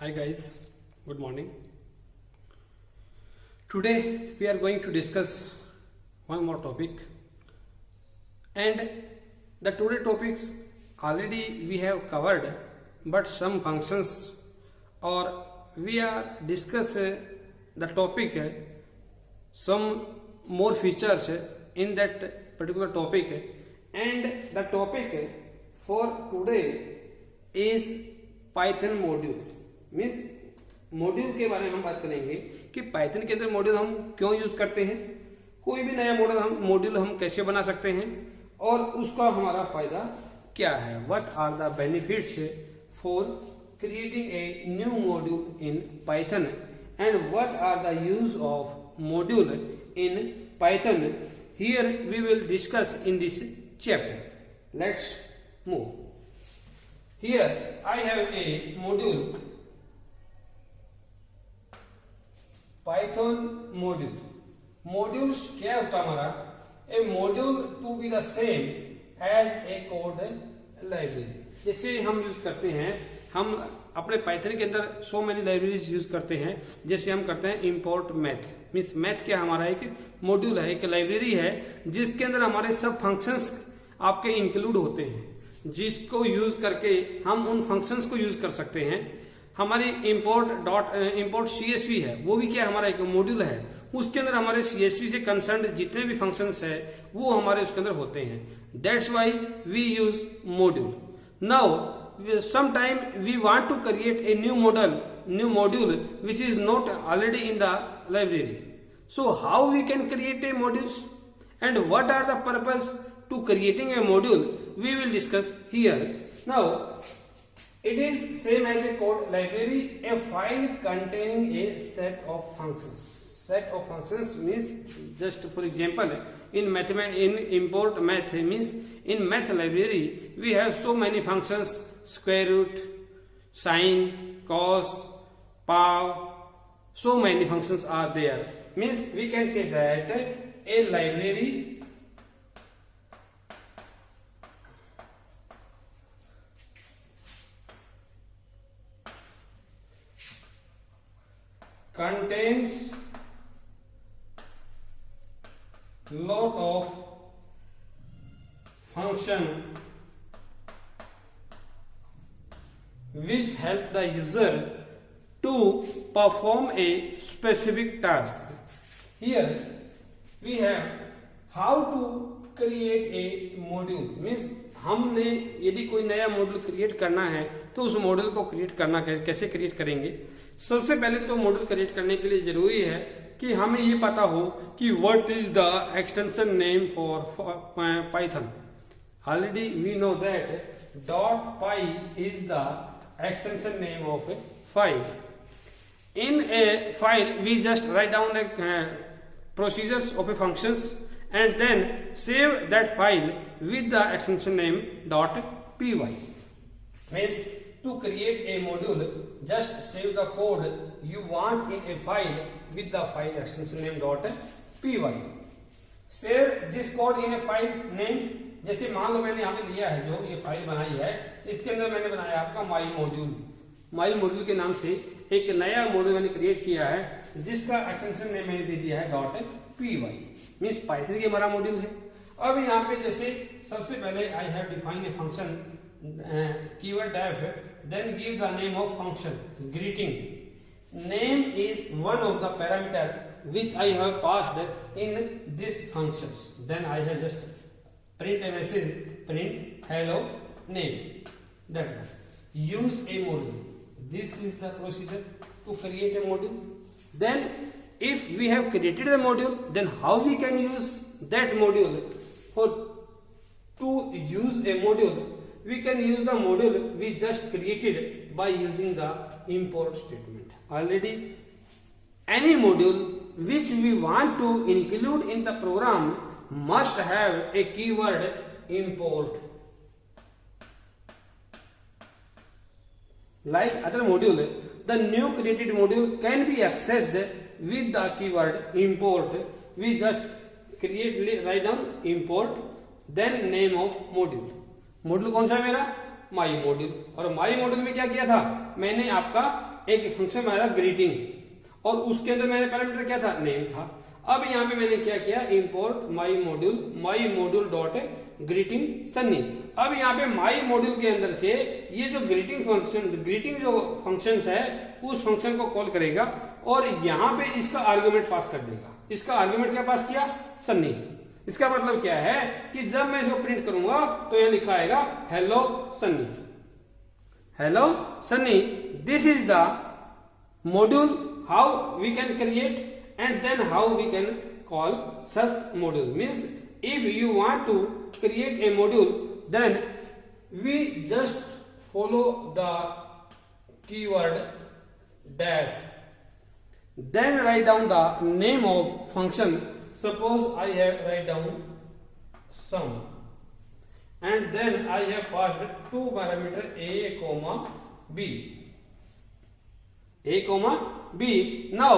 Hi guys, good morning. Today we are going to discuss one more topic, and the today topics already we have covered, but some functions or we are discuss the topic some more features in that particular topic, and the topic for today is Python module. Means module के बारे में हम बात करेंगे कि Python के अंदर module हम क्यों यूज करते हैं, कोई भी नया मॉड्यूल हम कैसे बना सकते हैं और उसका हमारा फायदा क्या है. What are the benefits for creating a new module in Python and what are the use of module in Python. Here we will discuss in this chapter. Let's move. Here I have a module Python module. Modules क्या होता है हमारा? A module to be the same as a code library. जैसे हम use करते हैं, हम अपने पाइथन के अंदर सो मेनी लाइब्रेरीज यूज करते हैं. जैसे हम करते हैं इंपोर्ट मैथ. मीन्स मैथ क्या हमारा एक मॉड्यूल है, एक लाइब्रेरी है जिसके अंदर हमारे सब फंक्शंस आपके इंक्लूड होते हैं, जिसको यूज करके हम उन फंक्शंस को यूज कर सकते हैं. हमारी इंपोर्ट CSV है, वो भी क्या हमारा एक मॉड्यूल है. उसके अंदर हमारे CSV से कंसर्न जितने भी फंक्शंस है वो हमारे उसके अंदर होते हैं. That's why we use module. Now sometime we want to create a new module which is not already in the library. So how we can create a modules and what are the purpose to creating a module, we will discuss here. Now it is same as a code library, a file containing a set of functions. Set of functions means, just for example, in import math means in math library we have so many functions: square root, sine, cos, pow. So many functions are there. Means we can say that a library contains lot of function which help the user to perform a specific task. Here we have how to create a module. Means हमने यदि कोई नया module create करना है तो उस module को create करना कैसे क्रिएट करेंगे. सबसे पहले तो मॉड्यूल क्रिएट करने के लिए जरूरी है कि हमें ये पता हो कि what is the extension name for Python. Already we know that .py is the extension name of a file. In a file we just write down the procedures of a functions and then save that file with the extension name .py. Means to create a module, just save the code you want in a file with the file extension name .py. Save this code in a file name. जैसे मान लो मैंने यहाँ पे लिया है, जो ये file बनाई है, इसके अंदर मैंने बनाया आपका माई मॉड्यूल के नाम से एक नया मॉड्यूल मैंने क्रिएट किया है जिसका एक्सटेंशन नेम मैंने दे दिया है .py. मीन्स पाइथन की हमारा मॉड्यूल है. अब यहाँ पे जैसे सबसे पहले I have define a function keyword def, then give the name of function greeting. Name is one of the parameter which I have passed in this functions. Then I have just print a message, print hello name. That one. Use a module. This is the procedure to create a module. Then if we have created a module, then how we can use that module? To use a module, we can use the module we just created by using the import statement. Already any module which we want to include in the program must have a keyword import. Like other module, the new created module can be accessed with the keyword import. We just write down import, then name of module. Module कौन सा है मेरा? माई module. और माई module में क्या किया था, मैंने आपका एक फंक्शन बनाया था ग्रीटिंग, और उसके अंदर मैंने पैरामीटर क्या था, नेम था। अब यहाँ पे मैंने क्या किया, इंपोर्ट माई मॉड्यूल डॉट ग्रीटिंग सन्नी। अब यहाँ पे माई मॉड्यूल के अंदर से ये जो ग्रीटिंग जो फंक्शन है उस फंक्शन को कॉल करेगा और यहाँ पे इसका आर्गुमेंट पास कर देगा। इसका आर्गुमेंट क्या पास किया, सन्नी। इसका मतलब क्या है कि जब मैं इसको प्रिंट करूंगा तो यह लिखा आएगा hello Sunny, hello Sunny. This is the module how we can create and then how we can call such module. Means if you want to create a module, then we just follow the keyword dash, then write down the name of function. Suppose I have write down sum, and then I have passed two parameter a comma b, a comma b. Now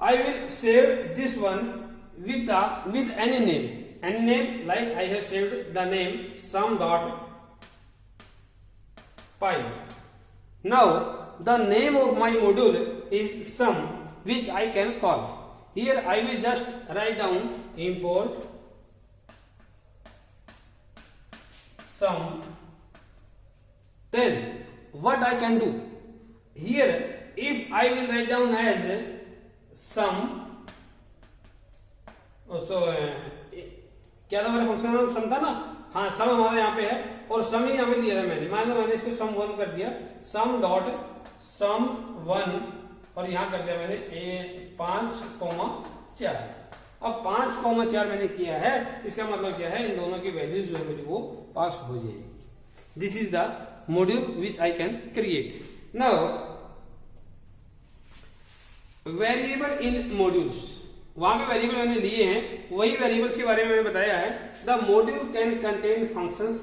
I will save this one with any name, like I have saved the name sum dot py. Now the name of my module is sum, which I can call. Here I will just write down import sum. Then what I can do here, if I will write down as सम, क्या था हमारे function में सम था ना, हाँ सम हमारे यहाँ पे है और सम ही यहाँ पे दिया था मैंने, मान लो मैंने इसको सम 1 कर दिया, सम डॉट सम 1, और यहाँ कर दिया मैंने 5,4। अब 5,4 मैंने किया है, इसका मतलब क्या है, इन दोनों की वैल्यूज जो है वो पास हो जाएगी। This is the module which I can create. Now variable in modules, वहां पे वेरिएबल मैंने लिए हैं, वही वेरिएबल्स के बारे में मैंने बताया है। The module can contain functions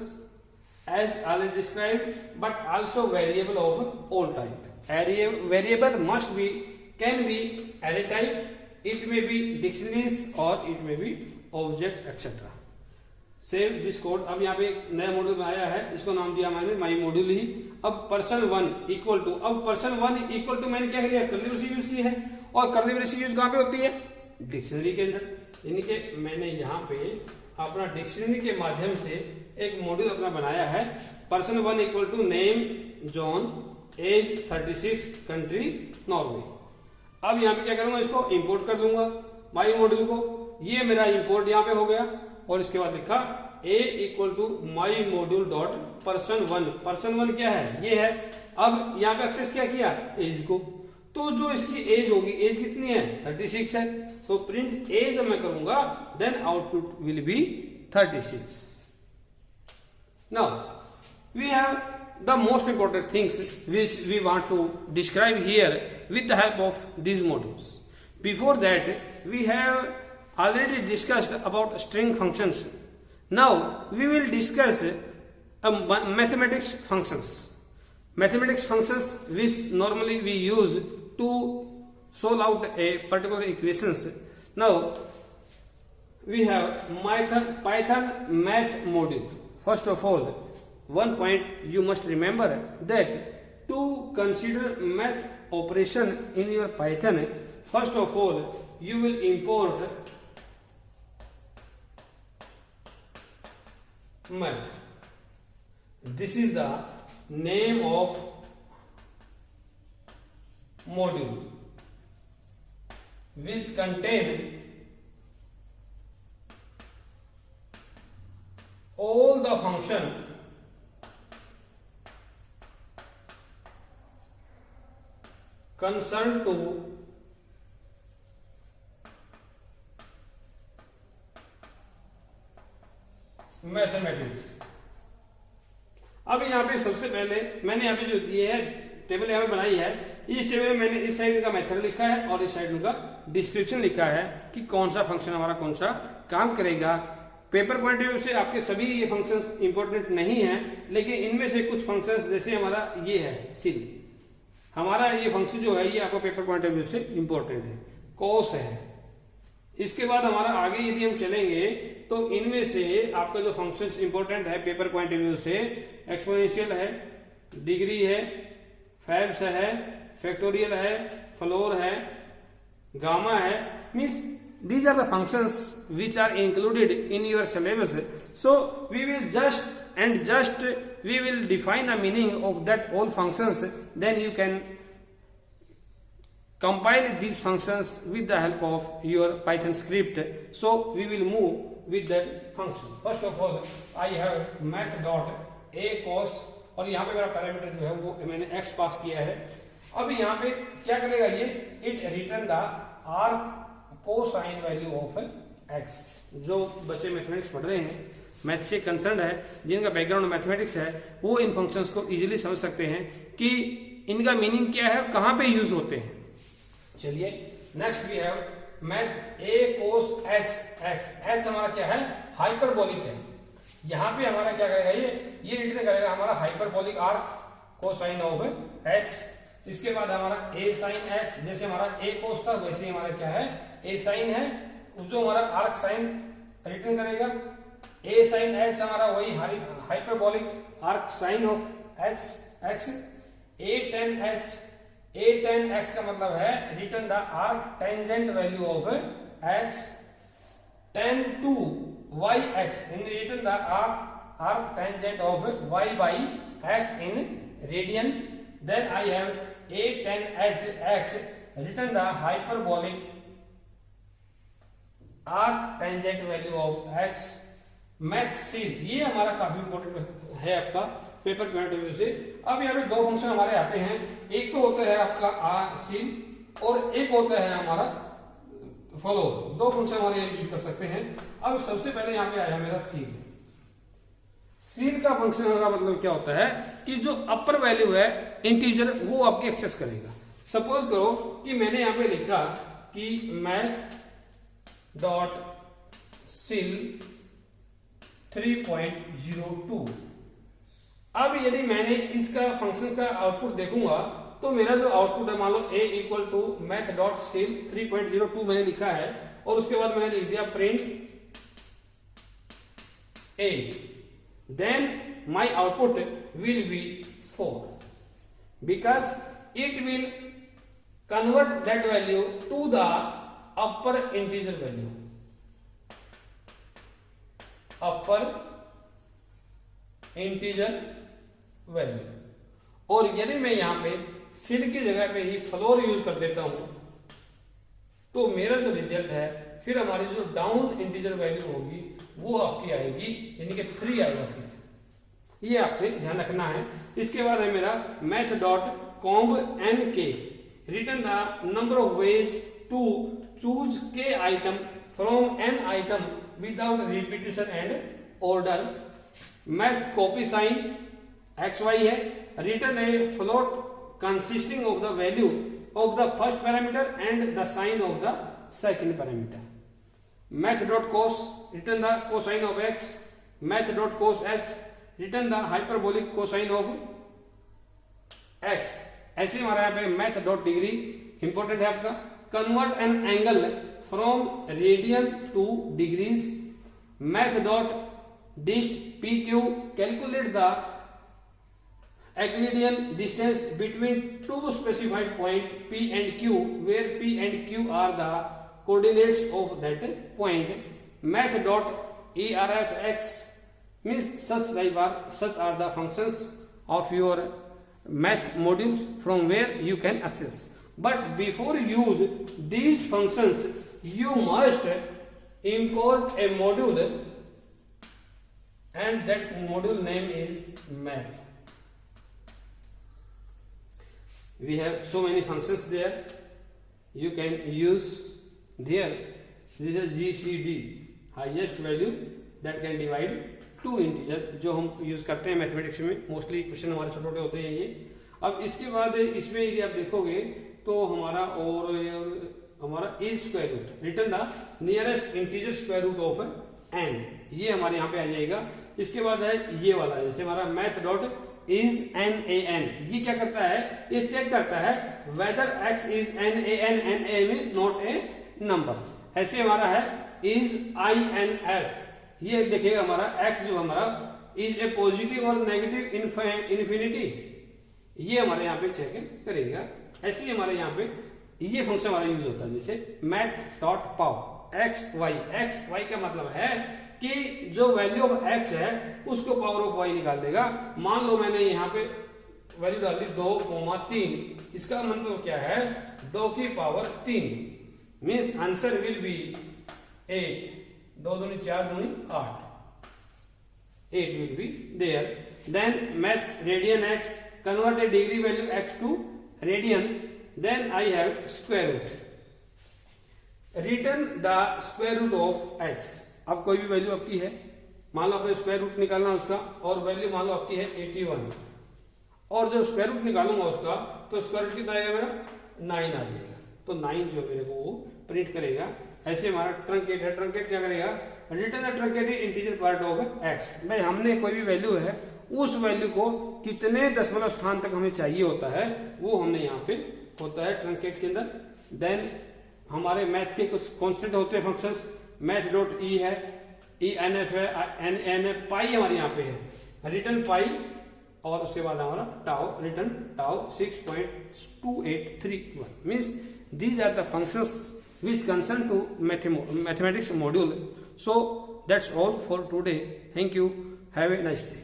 as already described but also variable of all type. Variable must be can be array type, it may be dictionaries और it may be object etcetera. Save this code. अब यहाँ पे एक नया module बनाया है, इसको नाम दिया मैंने माई मॉड्यूल ही। अब person1 इक्वल टू, अब person1 इक्वल टू मैंने क्या किया, कर्ली ब्रेस यूज की है, और कर्ली ब्रेस यूज कहाँ पे होती है, डिक्शनरी के अंदर। यानी कि मैंने यहाँ पे अपना डिक्शनरी के माध्यम से एक मॉड्यूल अपना बनाया है। person1 equal to name John, age 36, country Norway. अब यहाँ पे क्या करूंगा, इसको इंपोर्ट कर दूंगा माई मॉड्यूल को। ये मेरा इंपोर्ट यहाँ पे हो गया, और इसके बाद लिखा a equal to my module dot person1। person1 क्या है, ये है। अब यहाँ पे एक्सेस क्या किया, एज को, तो जो इसकी एज होगी, एज कितनी है, 36 है, तो प्रिंट एज जब मैं करूंगा then output will be 36। Now we have the most important things which we want to describe here with the help of these modules. Before that, we have already discussed about string functions. Now we will discuss mathematics functions. Mathematics functions which normally we use to solve out a particular equations. Now we have Python math module. First of all, one point you must remember that to consider math operation in your Python, first of all you will import math. This is the name of module which contain all the function concerned to mathematics. अब यहाँ पे सबसे पहले मैंने यहाँ पे जो दिए है टेबल यहाँ पे बनाई है, इस टेबल में मैंने इस साइड का मेथड लिखा है और इस साइड का डिस्क्रिप्शन लिखा है कि कौन सा फंक्शन हमारा कौन सा काम करेगा। पेपर पॉइंट ऑफ व्यू से आपके सभी ये फंक्शंस इंपॉर्टेंट नहीं है, लेकिन इनमें से कुछ फंक्शंस जैसे हमारा ये है सिल, हमारा ये फंक्शन जो है ये आपको पेपर पॉइंट ऑफ व्यू से इंपॉर्टेंट है। कॉस है, इसके बाद हमारा आगे यदि हम चलेंगे तो इनमें से आपका जो फंक्शंस इंपॉर्टेंट है पेपर पॉइंट ऑफ व्यू से, एक्सपोनेंशियल है, डिग्री है, फैब्स है, फैक्टोरियल है, फ्लोर है, गामा है, means these are the functions which are included in your syllabus. So we will just we will define a meaning of that all functions, then you can compile these functions with the help of your Python script. So we will move with the function. First of all I have math dot a cos, और यहाँ पे मेरा parameter जो है वो मैंने x पास किया है। अब यहाँ पे क्या करेगा ये, it return the arc cosine value of x। जो बच्चे मैथमेटिक्स पढ़ रहे हैं, मैथ से कंसर्न है, जिनका बैकग्राउंड मैथमेटिक्स है, वो इन फंक्शंस को इजीली समझ सकते हैं कि इनका मीनिंग क्या है और कहां पे यूज होते हैं। चलिए next we have math a cos x। x हमारा क्या है, हाइपरबोलिक है। यहां पे हमारा क्या करेगा ये रिटर्न करेगा हमारा hyperbolic arc cosine of x। इसके बाद हमारा a sin x, जैसे हमारा a cos था वैसे ही हमारा क्या है a sin है, जो हमारा आर्क साइन रिटर्न करेगा। a sin x हमारा वही hyperbolic arc sine of x। a tan x का मतलब है return the arc tangent value of x। tan 2 yx in return the arc tangent of y by x in radian. Then I have a tan x written the hyperbolic arc tangent value of x। Math seal, ये हमारा काफी important है आपका paper point of view से। अब यहाँ पे दो फंक्शन हमारे आते हैं, एक तो होता है आपका सील और एक होता है हमारा फ्लोर। दो फंक्शन हमारे यूज कर सकते हैं। अब सबसे पहले यहाँ पे आया मेरा सील। सील का फंक्शन का मतलब क्या होता है कि जो अपर वैल्यू है इंटीजर वो आपकी एक्सेस करेगा। सपोज करो कि मैंने यहां पे लिखा कि मैथ डॉट सील 3.02। अब यदि मैंने इसका फंक्शन का आउटपुट देखूंगा तो मेरा जो आउटपुट है, मान लो a equal to math dot ceil 3.02 मैंने लिखा है, और उसके बाद मैंने लिख दिया print a, then my output will be 4 because it will convert that value to the upper integer value, upper integer value। और यदि मैं यहां पे सील की जगह पे ही फ्लोर यूज कर देता हूं तो मेरा जो रिजल्ट है फिर हमारी जो डाउन इंटीजर वैल्यू होगी वो आपकी आएगी, यानी कि 3 आएगा। फिर ये आपने ध्यान रखना है। इसके बाद है मेरा math dot comb N K, return the number of ways to choose K items from N items without repetition and order. Math copy sign X Y है, return a float consisting of the value of the first parameter and the sign of the second parameter. Math dot cos, return the cosine of X. Math dot cos X, return the hyperbolic cosine of X. ऐसे हमारा यहाँ पे math dot degree important है आपका, convert an angle from radian to degrees. Math dot dist P Q, calculate the Euclidean distance between two specified point P and Q, where P and Q are the coordinates of that point. Math dot ERFX means such are the functions of your math modules from where you can access. But before you use these functions, you must import a module, and that module name is math. We have so many functions there. You can use there. This is GCD, highest value that can divide two integer, जो हम use करते हैं mathematics में। Mostly question हमारे छोटे छोटे होते हैं ये। अब इसके बाद इसमें यदि आप देखोगे तो हमारा हमारा a square root, return the nearest integer square root of N, ये हमारे यहाँ पे आ जाएगा। इसके बाद है ये वाला, जैसे हमारा math dot is N A N, ये क्या करता है, ये चेक करता है whether x is N A N, N A means not a number. ऐसे हमारा है इज INF, ये देखिएगा हमारा x जो हमारा इज ए पॉजिटिव और नेगेटिव इन्फिनिटी, ये हमारे यहाँ पे चेक करेगा। ऐसे ही हमारे यहाँ पे ये फंक्शन हमारा यूज होता है, जैसे math.pow x y का मतलब है कि जो वैल्यू ऑफ x है उसको पावर ऑफ y निकाल देगा। मान लो मैंने यहाँ पे वैल्यू डाल दी 2,3, इसका मतलब क्या है 2 की power 3, means answer will be 8, 2 दूनी 4 दूनी 8, 8 will be there. Then math radian x, convert a degree value x to radian, then I have square root. Return the square root of x. अब कोई भी वैल्यू आपकी है, मान लो आपने square root निकालना उसका, और वैल्यू मान लो आपकी है 81, और जब स्क्वायर रूट निकालूंगा उसका तो स्क्वायर रूट कितना आएगा मेरा 9 आ जाएगा, तो 9 जो मेरे को वो प्रिंट करेगा। ऐसे हमारा ट्रंकेट है, ट्रंकेट क्या करेगा, return the truncated integer part of x. भाई हमने कोई भी वैल्यू है उस वैल्यू को कितने दशमलव स्थान तक हमें चाहिए होता है वो हमने यहाँ पे होता है ट्रंकेट के अंदर। देन हमारे मैथ के कुछ कॉन्स्टेंट होते हैं फंक्शंस, मैथ डॉट ई है, ENF है, NF पाई हमारे यहाँ पे है, रिटर्न पाई, और उसके बाद हमारा tau, return tau 6.2831, means these are the functions which concern to mathematics module. So that's all for today. Thank you. Have a nice day.